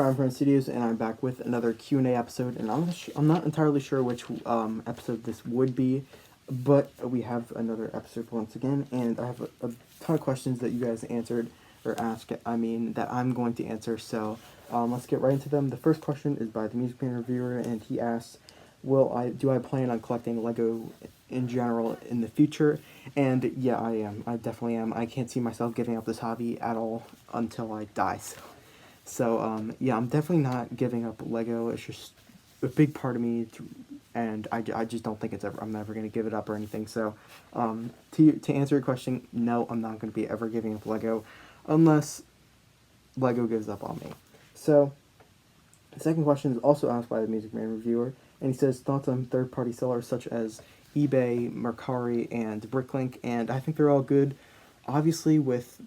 Battlefront Studios, and I'm back with another Q&A episode, and I'm not entirely sure which episode this would be, but we have another episode once again, and I have a ton of questions that you guys answered, or asked, that I'm going to answer, so let's get right into them. The first question is by the Music Man Reviewer, and he asks, do I plan on collecting Lego in general in the future? And yeah, I am. I definitely am. I can't see myself giving up this hobby at all until I die, so, yeah, I'm definitely not giving up Lego. It's just a big part of me, and I just don't think I'm never going to give it up or anything. So, to answer your question, no, I'm not going to be ever giving up Lego unless Lego gives up on me. So, the second question is also asked by the Music Man Reviewer, and he says, thoughts on third-party sellers such as eBay, Mercari, and Bricklink, and I think they're all good. Obviously, with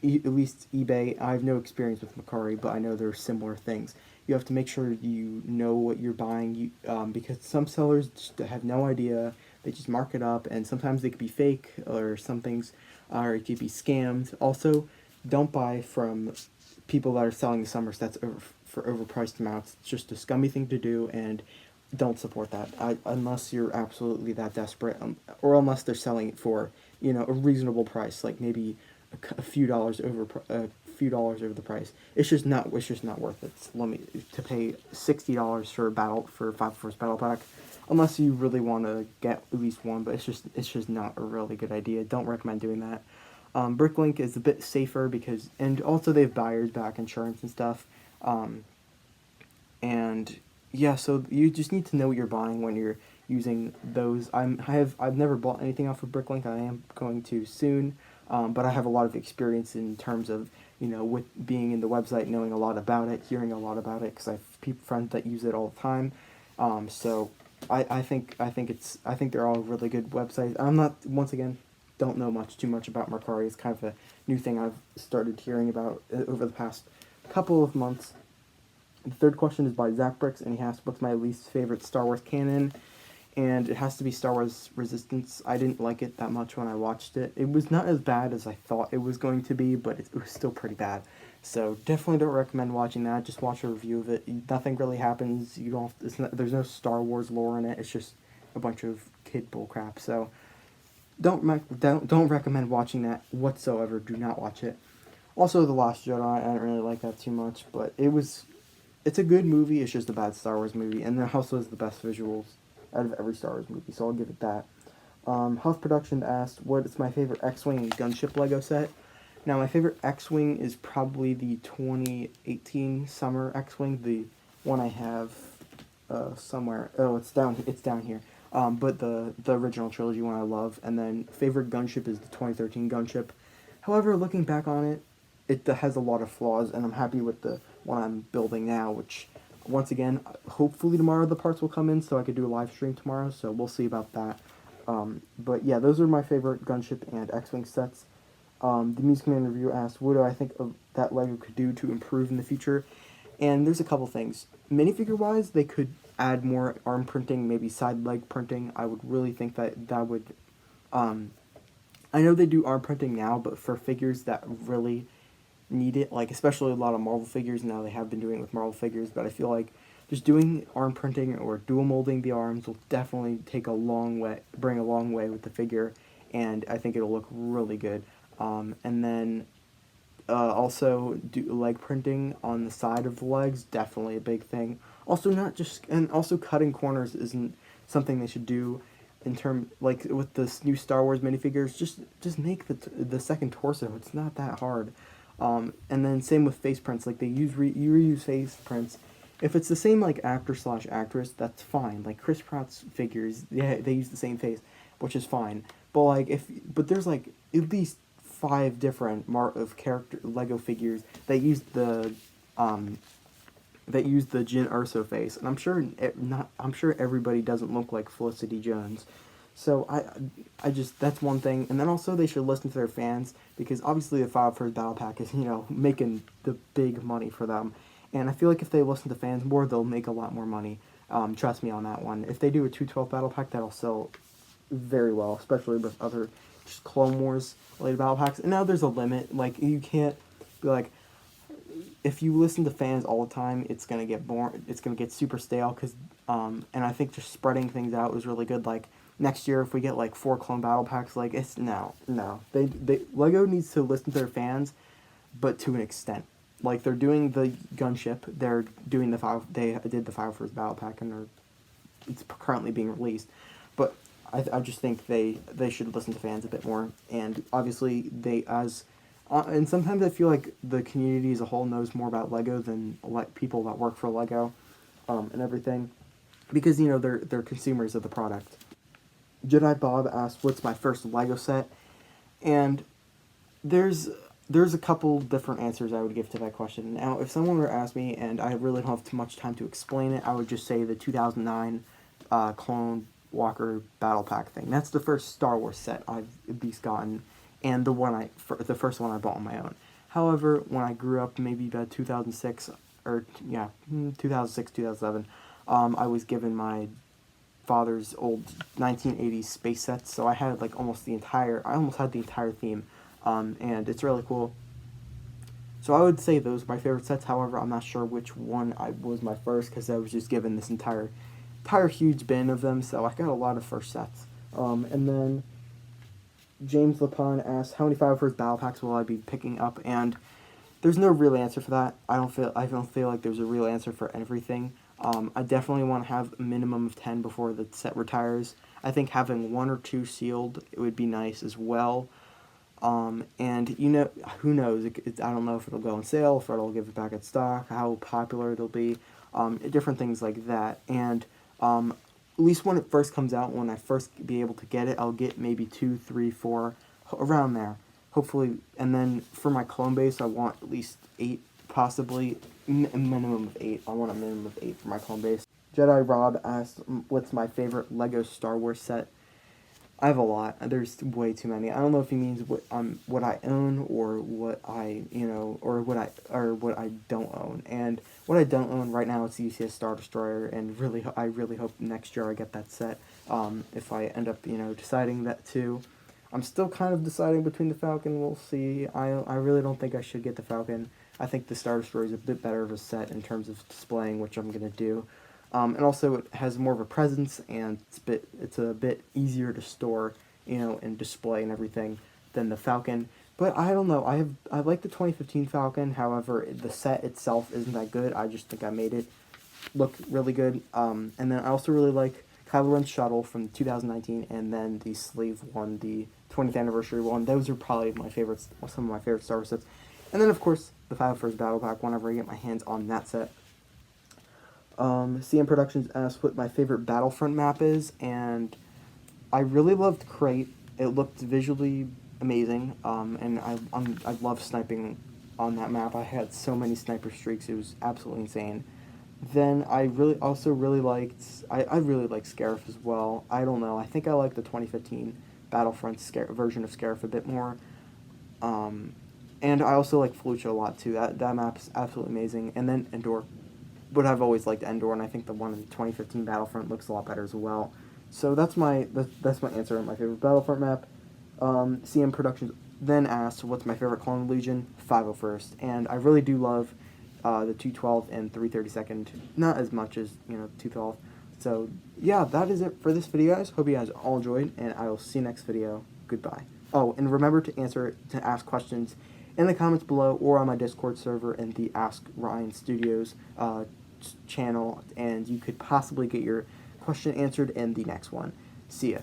at least eBay, I have no experience with Mercari, but I know there are similar things. You have to make sure you know what you're buying, because some sellers just have no idea. They just mark it up, and sometimes they could be fake, or some things, or it could be scammed. Also, don't buy from people that are selling summer sets for overpriced amounts. It's just a scummy thing to do, and don't support that unless you're absolutely that desperate, or unless they're selling it for a reasonable price, like maybe a few dollars over the price. It's just not worth it. To pay $60 for 5 Battle Pack, unless you really want to get at least one. But it's just not a really good idea. Don't recommend doing that. Bricklink is a bit safer and also they have buyers back insurance and stuff. And yeah, so you just need to know what you're buying when you're using those. I've never bought anything off of Bricklink. I am going to soon. But I have a lot of experience in terms of, with being in the website, knowing a lot about it, hearing a lot about it, because I have friends that use it all the time. So I think they're all really good websites. Don't know too much about Mercari. It's kind of a new thing I've started hearing about over the past couple of months. The third question is by Zach Bricks, and he asks, what's my least favorite Star Wars canon? And it has to be Star Wars Resistance. I didn't like it that much when I watched it. It was not as bad as I thought it was going to be, but it was still pretty bad. So definitely don't recommend watching that. Just watch a review of it. Nothing really happens. There's no Star Wars lore in it. It's just a bunch of kid bullcrap. So don't recommend watching that whatsoever. Do not watch it. Also, The Last Jedi. I didn't really like that too much, but it's a good movie. It's just a bad Star Wars movie, and it also has the best visuals out of every Star Wars movie, so I'll give it that. Huff Production asked, what is my favorite X-Wing and Gunship Lego set? Now, my favorite X-Wing is probably the 2018 Summer X-Wing, the one I have somewhere. Oh, it's down here. But the original trilogy one I love, and then favorite gunship is the 2013 gunship. However, looking back on it, it has a lot of flaws, and I'm happy with the one I'm building now, which, once again, hopefully tomorrow the parts will come in so I could do a live stream tomorrow, so we'll see about that. But yeah, those are my favorite gunship and X-Wing sets. The Music Man Reviewer asked, what do I think of that Lego could do to improve in the future? And there's a couple things. Minifigure-wise, they could add more arm printing, maybe side leg printing. I would really think that would... I know they do arm printing now, but for figures that really need it, like especially a lot of Marvel figures now, they have been doing it with Marvel figures, but I feel like just doing arm printing or dual molding the arms will definitely bring a long way with the figure, and I think it'll look really good. And then also do leg printing on the side of the legs, definitely a big thing. Also also cutting corners isn't something they should do like with this new Star Wars minifigures. Just make the second torso. It's not that hard. And then same with face prints, like you reuse face prints. If it's the same like actor/actress, that's fine. Like Chris Pratt's figures, they use the same face, which is fine. But there's like at least 5 different character Lego figures that use the Jyn Erso face, and I'm sure everybody doesn't look like Felicity Jones. So that's one thing. And then also they should listen to their fans, because obviously the Favorite Battle Pack is, making the big money for them. And I feel like if they listen to fans more, they'll make a lot more money. Trust me on that one. If they do a 212 Battle Pack, that'll sell very well, especially with other just Clone Wars related Battle Packs. And now there's a limit. Like, you can't be like, if you listen to fans all the time, it's gonna get boring. It's gonna get super stale. And I think just spreading things out is really good. Like next year, if we get like 4 clone battle packs, like it's no. They Lego needs to listen to their fans, but to an extent. Like they're doing the gunship, they're doing the five. They did the Favorite battle pack, and it's currently being released. But I just think they should listen to fans a bit more. And obviously and sometimes I feel like the community as a whole knows more about Lego than people that work for Lego, and everything, because they're consumers of the product. Jedi Bob asked, "What's my first Lego set?" And there's a couple different answers I would give to that question. Now, if someone were to ask me, and I really don't have too much time to explain it, I would just say the 2009 Clone Walker Battle Pack thing. That's the first Star Wars set I've at least gotten, and the first one I bought on my own. However, when I grew up, maybe about 2006, 2007, I was given my father's old 1980s space sets, so I had like almost had the entire theme, and it's really cool. So I would say those are my favorite sets. However, I'm not sure which one was my first, because I was just given this entire huge bin of them, so I got a lot of first sets. And then James Lapon asked, "How many 501st battle packs will I be picking up?" And there's no real answer for that. I don't feel like there's a real answer for everything. I definitely want to have a minimum of 10 before the set retires. I think having 1 or 2 sealed, it would be nice as well. And who knows? I don't know if it'll go on sale, if it'll give it back in stock, how popular it'll be, different things like that. And at least when it first comes out, when I first be able to get it, I'll get maybe 2, 3, 4, around there, hopefully. And then for my clone base, I want at least 8, possibly a minimum of 8. I want a minimum of 8 for my clone base. Jedi Rob asked, "What's my favorite Lego Star Wars set?" I have a lot. There's way too many. I don't know if he means what I own, or what what I don't own. And what I don't own right now is the UCS Star Destroyer, and I really hope next year I get that set. If I end up deciding that too, I'm still kind of deciding between the Falcon. We'll see. I really don't think I should get the Falcon. I think the Star Destroyer is a bit better of a set in terms of displaying, which I'm gonna do. And also it has more of a presence, and it's a bit easier to store, and display and everything than the Falcon. But I don't know. I like the 2015 Falcon. However, the set itself isn't that good. I just think I made it look really good. And then I also really like Kylo Ren's shuttle from 2019, and then the sleeve one, the 20th anniversary one. Those are probably some of my favorite Star Wars sets. And then of course the 501st Battle Pack whenever I get my hands on that set. CM Productions asked what my favorite Battlefront map is, and I really loved Crate. It looked visually amazing, and I love sniping on that map. I had so many sniper streaks, it was absolutely insane. Then I really liked Scarif as well. I don't know, I think I like the 2015 Battlefront version of Scarif a bit more. And I also like Fallujah a lot too. That map is absolutely amazing. And then Endor. But I've always liked Endor, and I think the one in the 2015 Battlefront looks a lot better as well. So that's my answer on my favorite Battlefront map. CM Productions then asked, "What's my favorite Clone Legion?" 501st, and I really do love the 212 and 332nd. Not as much as 212. So yeah, that is it for this video, guys. Hope you guys all enjoyed, and I will see you next video. Goodbye. Oh, and remember to ask questions in the comments below, or on my Discord server in the Ask Ryan Studios channel, and you could possibly get your question answered in the next one. See ya.